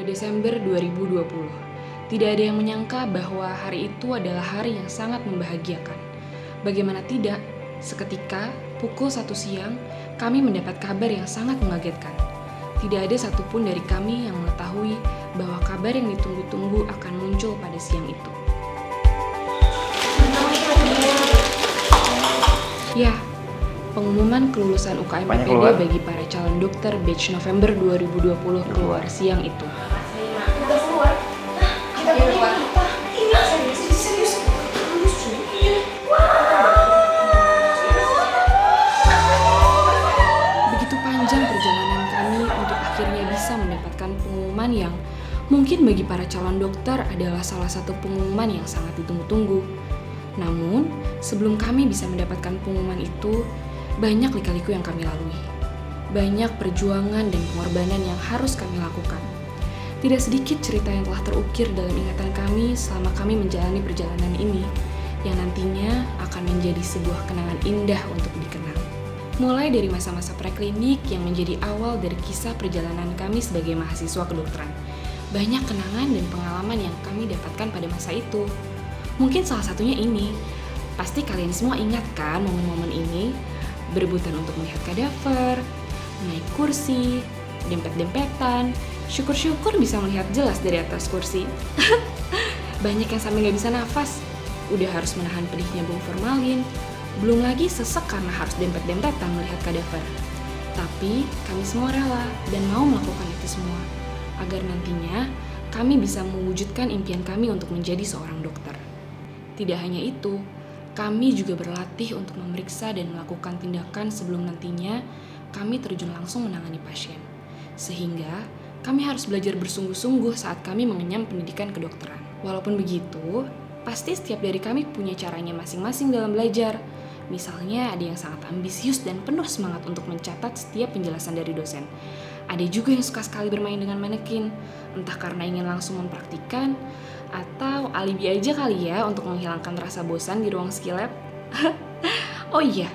Desember 2020. Tidak ada yang menyangka bahwa hari itu adalah hari yang sangat membahagiakan. Bagaimana tidak, seketika pukul 1 siang kami mendapat kabar yang sangat mengagetkan. Tidak ada satupun dari kami yang mengetahui bahwa kabar yang ditunggu-tunggu akan muncul pada siang itu. Ya, pengumuman kelulusan UKM PPD bagi para calon dokter batch November 2020 keluar siang itu. Udah keluar? Kita keluar? Iya, serius. Begitu panjang perjalanan kami untuk akhirnya bisa mendapatkan pengumuman yang mungkin bagi para calon dokter adalah salah satu pengumuman yang sangat ditunggu-tunggu. Namun, sebelum kami bisa mendapatkan pengumuman itu, banyak lika-liku yang kami lalui. Banyak perjuangan dan pengorbanan yang harus kami lakukan. Tidak sedikit cerita yang telah terukir dalam ingatan kami selama kami menjalani perjalanan ini, yang nantinya akan menjadi sebuah kenangan indah untuk dikenang. Mulai dari masa-masa preklinik yang menjadi awal dari kisah perjalanan kami sebagai mahasiswa kedokteran. Banyak kenangan dan pengalaman yang kami dapatkan pada masa itu. Mungkin salah satunya ini. Pasti kalian semua ingat kan momen-momen ini? Berebutan untuk melihat kadaver, naik kursi, dempet-dempetan, syukur-syukur bisa melihat jelas dari atas kursi. Banyak yang sampai gak bisa nafas, udah harus menahan pedihnya bau formalin, belum lagi sesek karena harus dempet-dempetan melihat kadaver. Tapi kami semua rela dan mau melakukan itu semua, agar nantinya kami bisa mewujudkan impian kami untuk menjadi seorang dokter. Tidak hanya itu, kami juga berlatih untuk memeriksa dan melakukan tindakan sebelum nantinya kami terjun langsung menangani pasien. Sehingga kami harus belajar bersungguh-sungguh saat kami mengenyam pendidikan kedokteran. Walaupun begitu, pasti setiap dari kami punya caranya masing-masing dalam belajar. Misalnya ada yang sangat ambisius dan penuh semangat untuk mencatat setiap penjelasan dari dosen. Ada juga yang suka sekali bermain dengan manekin, entah karena ingin langsung mempraktikkan, atau alibi aja kali ya untuk menghilangkan rasa bosan di ruang skillab. Oh iya,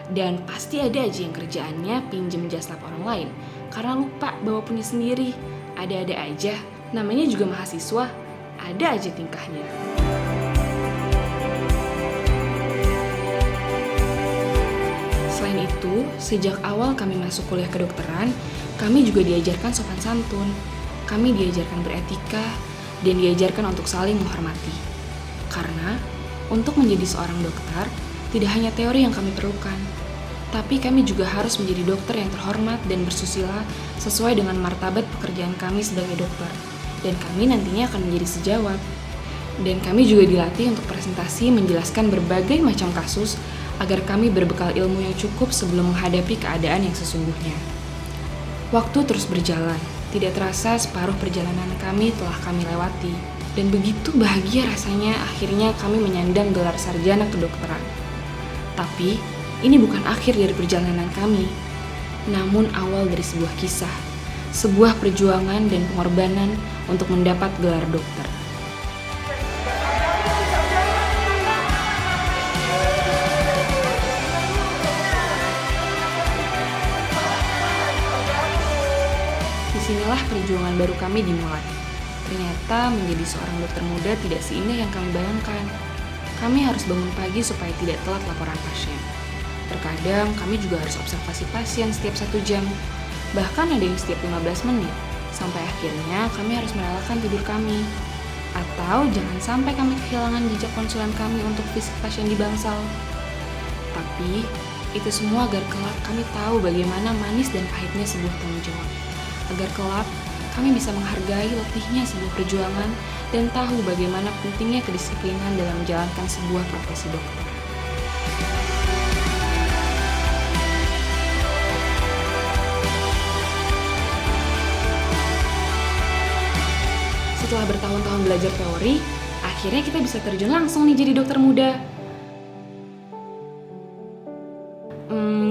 dan pasti ada aja yang kerjaannya pinjem jas lab orang lain karena lupa bawa punya sendiri. Ada-ada aja, namanya juga mahasiswa, ada aja tingkahnya. Selain itu, sejak awal kami masuk kuliah kedokteran, kami juga diajarkan sopan santun. Kami diajarkan beretika dan diajarkan untuk saling menghormati. Karena untuk menjadi seorang dokter, tidak hanya teori yang kami perlukan, tapi kami juga harus menjadi dokter yang terhormat dan bersusila sesuai dengan martabat pekerjaan kami sebagai dokter. Dan kami nantinya akan menjadi sejawat. Dan kami juga dilatih untuk presentasi menjelaskan berbagai macam kasus agar kami berbekal ilmu yang cukup sebelum menghadapi keadaan yang sesungguhnya. Waktu terus berjalan. Tidak terasa separuh perjalanan kami telah kami lewati, dan begitu bahagia rasanya akhirnya kami menyandang gelar sarjana kedokteran. Tapi, ini bukan akhir dari perjalanan kami, namun awal dari sebuah kisah, sebuah perjuangan dan pengorbanan untuk mendapat gelar dokter. Disinilah perjuangan baru kami dimulai. Ternyata menjadi seorang dokter muda tidak seindah yang kami bayangkan. Kami harus bangun pagi supaya tidak telat laporan pasien. Terkadang kami juga harus observasi pasien setiap 1 jam. Bahkan ada yang setiap 15 menit. Sampai akhirnya kami harus merelakan tidur kami. Atau jangan sampai kami kehilangan jejak konsulen kami untuk visit pasien di bangsal. Tapi itu semua agar kelak kami tahu bagaimana manis dan pahitnya sebuah tanggung jawab. Agar kelak kami bisa menghargai letihnya sebuah perjuangan dan tahu bagaimana pentingnya kedisiplinan dalam menjalankan sebuah profesi dokter. Setelah bertahun-tahun belajar teori, akhirnya kita bisa terjun langsung nih jadi dokter muda.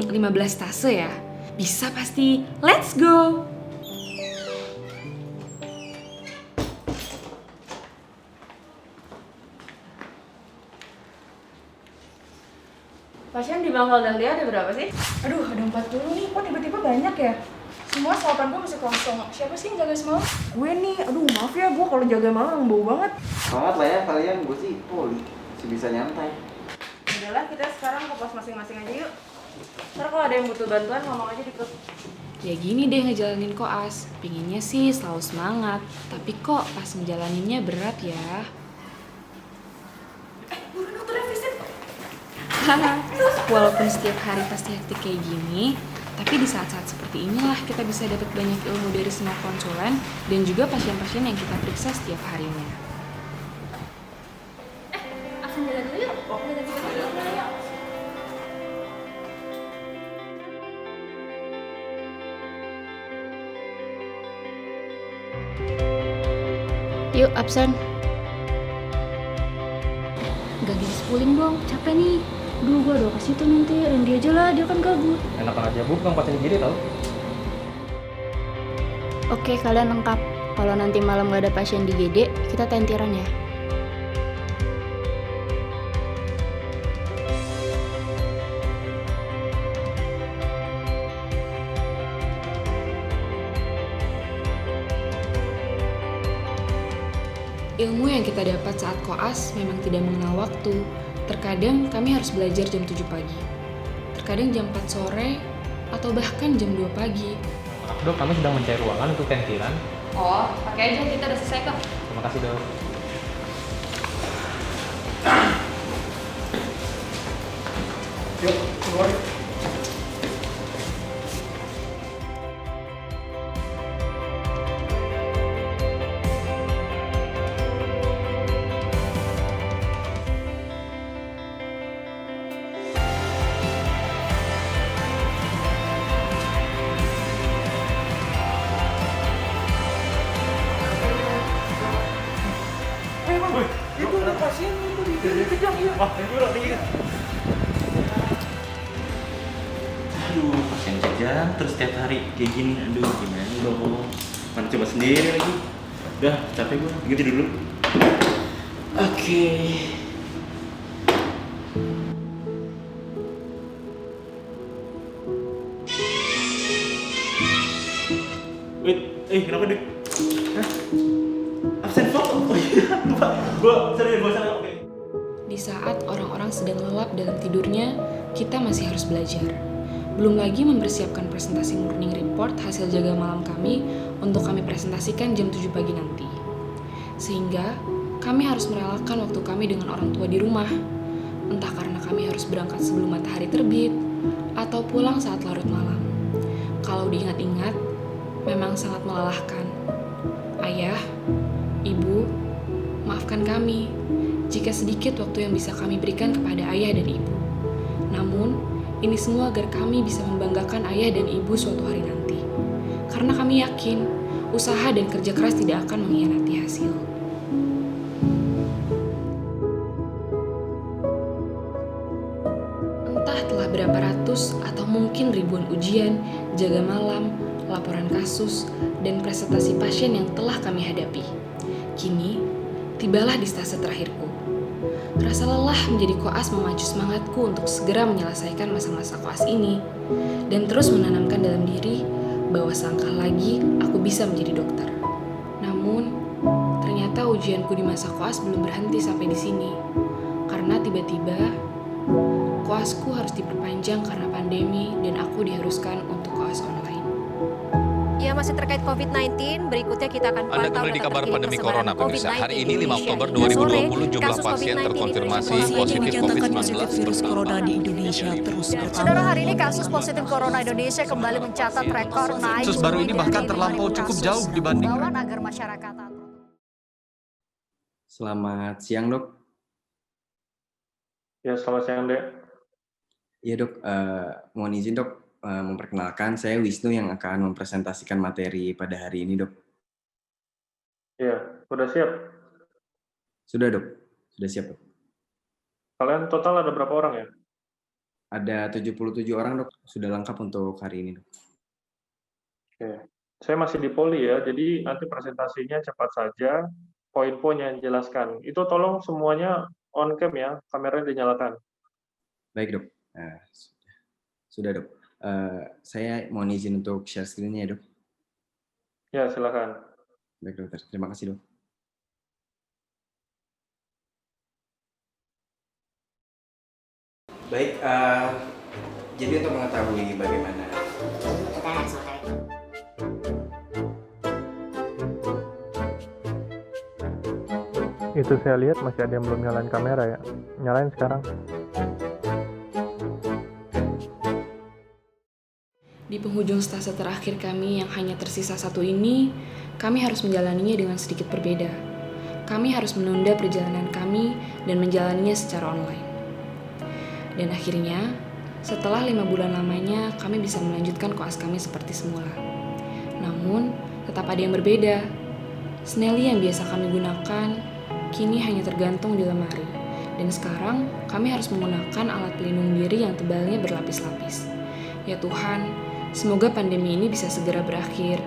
15 tase ya? Bisa pasti, let's go! Pasien di Bangkal Dahlia ada berapa sih? Aduh, ada 40 nih, kok tiba-tiba banyak ya? Semua sarapan gue masih kosong. Siapa sih yang jaga semalam? Gue nih, aduh maaf ya, gue kalau jaga malam bau banget. Banget lah ya kalian, gue sih poli, masih bisa nyantai. Udahlah, kita sekarang ke pos masing-masing aja yuk. Ntar kalau ada yang butuh bantuan, ngomong aja di grup. Ya gini deh ngejalanin koas, pinginnya sih selalu semangat, tapi kok pas ngejalaninnya berat ya. Buruan dokternya visit. Walaupun setiap hari pasti hektik kayak gini, tapi di saat-saat seperti inilah kita bisa dapat banyak ilmu dari semua konsulen dan juga pasien-pasien yang kita periksa setiap harinya. Akan jalan dulu yuk. Udah ganti baju yuk. Yuk, absen. Gak bisa puling dong, capek nih. Duh, gue udah kasih tuh nanti Randy aja lah, dia kan gabut. Enak aja bu, bukan pasien gini tau. Oke, kalian lengkap. Kalau nanti malam gak ada pasien di GD, kita tentiran ya. Ilmu yang kita dapat saat koas memang tidak mengenal waktu. Terkadang kami harus belajar jam 7 pagi. Terkadang jam 4 sore, atau bahkan jam 2 pagi. Maaf dok, kami sedang mencari ruangan untuk tentiran. Oh, pakai aja, kita udah selesai kok. Terima kasih dok. Yuk, keluar. Itu ada pasien itu dikejar ya. Wah, ini udah tinggi. Aduh, pasien kejang terus tiap hari kayak gini. Aduh, gimana dong? Mana coba sendiri lagi. Udah, capek gue. Gitu dulu. Oke. Wait, kenapa dek? Hah? Absen foto? Oh iya, lupa. Gue sana, oke. Di saat orang-orang sedang lelap dalam tidurnya, kita masih harus belajar. Belum lagi mempersiapkan presentasi morning report hasil jaga malam kami untuk kami presentasikan jam 7 pagi nanti. Sehingga kami harus merelakan waktu kami dengan orang tua di rumah. Entah karena kami harus berangkat sebelum matahari terbit atau pulang saat larut malam. Kalau diingat-ingat, memang sangat melelahkan. Ayah, Ibu, maafkan kami jika sedikit waktu yang bisa kami berikan kepada ayah dan ibu. Namun, ini semua agar kami bisa membanggakan ayah dan ibu suatu hari nanti. Karena kami yakin, usaha dan kerja keras tidak akan mengkhianati hasil. Entah telah berapa ratus atau mungkin ribuan ujian, jaga malam, laporan kasus, dan presentasi pasien yang telah kami hadapi. Kini, tibalah di stase terakhirku. Rasa lelah menjadi koas memacu semangatku untuk segera menyelesaikan masa-masa koas ini dan terus menanamkan dalam diri bahwa selangkah lagi aku bisa menjadi dokter. Namun, ternyata ujianku di masa koas belum berhenti sampai di sini. Karena tiba-tiba koasku harus diperpanjang karena pandemi dan aku diharuskan untuk koas online. Ya, masih terkait COVID-19, berikutnya kita akan pantau Anda kembali di kabar pandemi Corona pemirsa. Hari ini 5 Oktober 2020 jumlah pasien terkonfirmasi positif COVID-19 virus corona di Indonesia terus bertambah. Saudara, hari ini kasus positif corona Indonesia kembali mencatat rekor naik. Kasus baru ini bahkan terlampau cukup jauh dibanding. Imbauan agar masyarakat Selamat siang dok. Ya, selamat siang dek. Iya dok, mohon izin dok, memperkenalkan saya Wisnu yang akan mempresentasikan materi pada hari ini dok. Iya, udah siap. Sudah dok, sudah siap dok. Kalian total ada berapa orang ya? Ada 77 orang dok, sudah lengkap untuk hari ini dok. Oke. Saya masih di poli ya, jadi nanti presentasinya cepat saja, poin-poin yang jelaskan. Itu tolong semuanya on cam ya, kameranya dinyalakan. Baik dok, sudah dok. Saya mohon izin untuk share screen-nya ya dok. Ya, silakan. Baik dokter, terima kasih dok. Baik, jadi untuk mengetahui bagaimana Itu saya lihat masih ada yang belum nyalain kamera ya. Nyalain sekarang. Di penghujung stase terakhir kami yang hanya tersisa satu ini, kami harus menjalaninya dengan sedikit berbeda. Kami harus menunda perjalanan kami dan menjalaninya secara online. Dan akhirnya, setelah 5 bulan lamanya, kami bisa melanjutkan koas kami seperti semula. Namun, tetap ada yang berbeda. Snelly yang biasa kami gunakan, kini hanya tergantung di lemari. Dan sekarang, kami harus menggunakan alat pelindung diri yang tebalnya berlapis-lapis. Ya Tuhan, semoga pandemi ini bisa segera berakhir.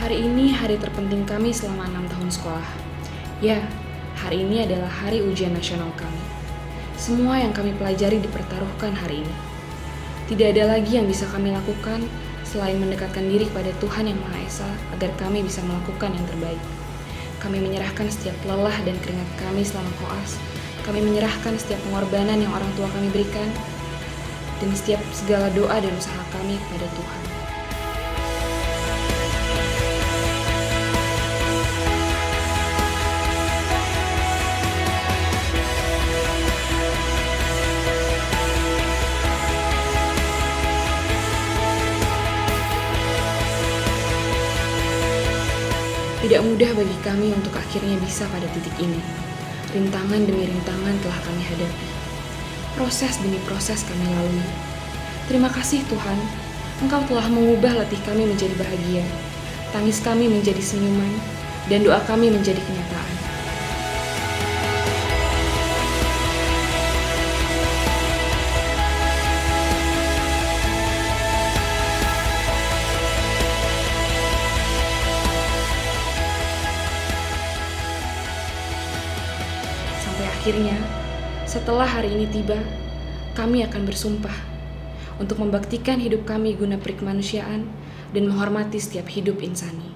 Hari ini hari terpenting kami selama 6 tahun sekolah. Ya, hari ini adalah hari ujian nasional kami. Semua yang kami pelajari dipertaruhkan hari ini. Tidak ada lagi yang bisa kami lakukan selain mendekatkan diri kepada Tuhan Yang Maha Esa agar kami bisa melakukan yang terbaik. Kami menyerahkan setiap lelah dan keringat kami selama koas. Kami menyerahkan setiap pengorbanan yang orang tua kami berikan dan setiap segala doa dan usaha kami kepada Tuhan. Tidak mudah bagi kami untuk akhirnya bisa pada titik ini. Rintangan demi rintangan telah kami hadapi. Proses demi proses kami lalui. Terima kasih Tuhan, Engkau telah mengubah letih kami menjadi bahagia, tangis kami menjadi senyuman, dan doa kami menjadi kenyataan. Akhirnya, setelah hari ini tiba, kami akan bersumpah untuk membaktikan hidup kami guna perikemanusiaan dan menghormati setiap hidup insani.